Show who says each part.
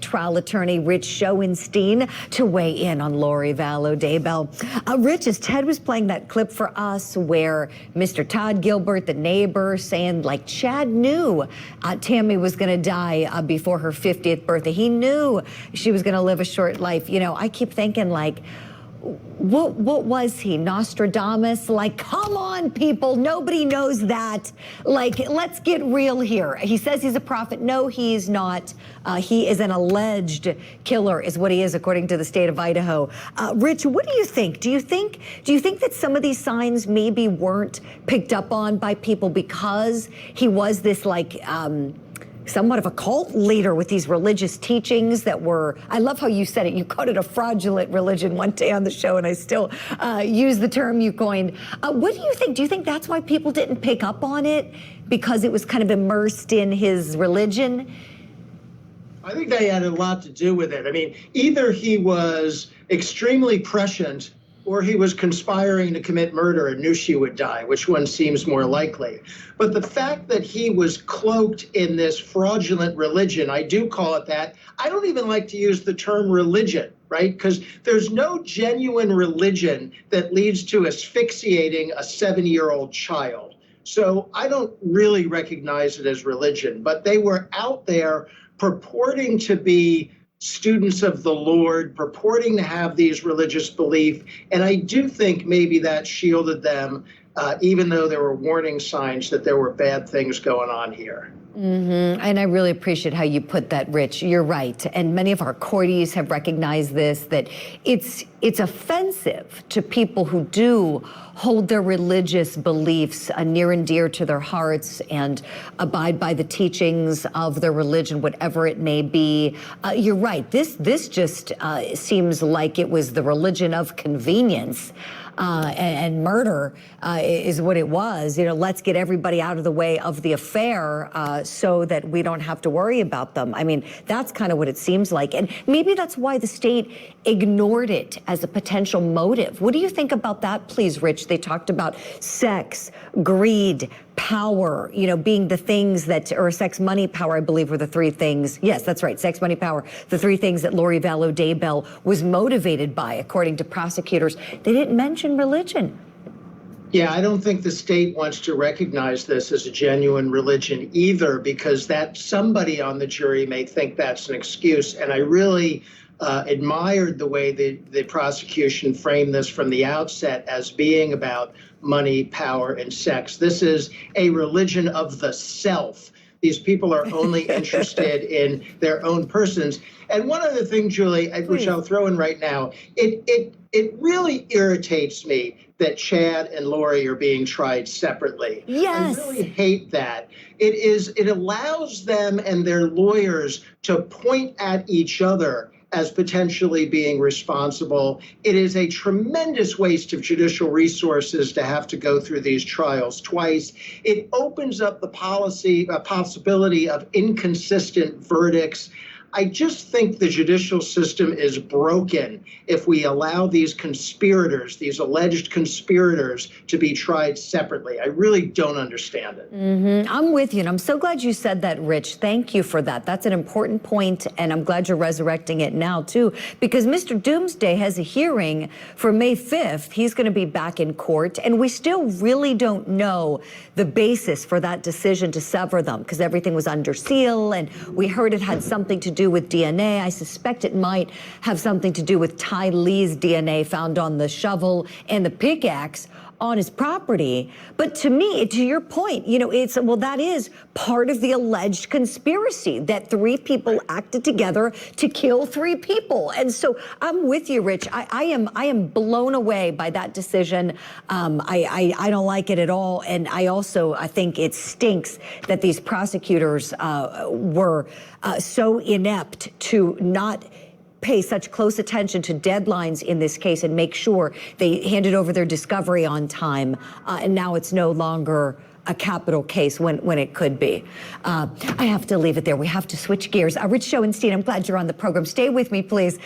Speaker 1: trial attorney Rich Schoenstein to weigh in on Lori Vallow Daybell. Rich, as Ted was playing that clip for us where Mr. Todd Gilbert, the neighbor, saying like Chad knew Tammy was going to die before her 50th birthday. He knew she was going to live a short life. You know, I keep thinking like, what was he, Nostradamus? Like, come on, people, nobody knows that. Like, let's get real here. He says he's a prophet. No, he's not. He is an alleged killer, is what he is, according to the state of Idaho. Rich, what do you think? Do you think that some of these signs maybe weren't picked up on by people because he was this like somewhat of a cult leader with these religious teachings that were, I love how you said it, you called it a fraudulent religion one day on the show, and I still use the term you coined. What do you think? Do you think that's why people didn't pick up on it, because it was kind of immersed in his religion?
Speaker 2: I think they had a lot to do with it. I mean, either he was extremely prescient or he was conspiring to commit murder and knew she would die, which one seems more likely. But the fact that he was cloaked in this fraudulent religion, I do call it that. I don't even like to use the term religion, right? Because there's no genuine religion that leads to asphyxiating a 7-year-old child. So I don't really recognize it as religion, but they were out there purporting to be students of the Lord, purporting to have these religious beliefs. And I do think maybe that shielded them, even though there were warning signs that there were bad things going on here.
Speaker 1: And I really appreciate how you put that, Rich. You're right. And many of our courties have recognized this, that it's offensive to people who do hold their religious beliefs near and dear to their hearts and abide by the teachings of their religion, whatever it may be. You're right. This just seems like it was the religion of convenience. And murder is what it was. You know, let's get everybody out of the way of the affair so that we don't have to worry about them. I mean, that's kind of what it seems like. And maybe that's why the state ignored it as a potential motive. What do you think about that, please, Rich? They talked about sex, greed, power, you know, being the things that, or sex, money, power, I believe were the three things. Yes, that's right. Sex, money, power. The three things that Lori Vallow Daybell was motivated by, according to prosecutors. They didn't mention religion.
Speaker 2: Yeah, I don't think the state wants to recognize this as a genuine religion either, because that somebody on the jury may think that's an excuse. And I really admired the way the prosecution framed this from the outset as being about money, power, and sex. This is a religion of the self. These people are only interested in their own persons. And one other thing, Julie, which I'll throw in right now, it really irritates me that Chad and Lori are being tried separately.
Speaker 1: Yes.
Speaker 2: I really hate that. It allows them and their lawyers to point at each other as potentially being responsible. It is a tremendous waste of judicial resources to have to go through these trials twice. It opens up the possibility of inconsistent verdicts. I just think the judicial system is broken if we allow these conspirators, these alleged conspirators, to be tried separately. I really don't understand it.
Speaker 1: I'm with you, and I'm so glad you said that, Rich. Thank you for that. That's an important point, and I'm glad you're resurrecting it now, too, because Mr. Doomsday has a hearing for May 5th. He's going to be back in court, and we still really don't know the basis for that decision to sever them, because everything was under seal, and we heard it had something to do with DNA. I suspect it might have something to do with Ty Lee's DNA found on the shovel and the pickaxe on his property. But to me, to your point, you know, well, that is part of the alleged conspiracy, that 3 people acted together to kill 3 people. And so I'm with you, Rich. I am blown away by that decision. I don't like it at all. And I think it stinks that these prosecutors were so inept to not pay such close attention to deadlines in this case and make sure they handed over their discovery on time. And now it's no longer a capital case when it could be. I have to leave it there. We have to switch gears. Rich Schoenstein, I'm glad you're on the program. Stay with me, please.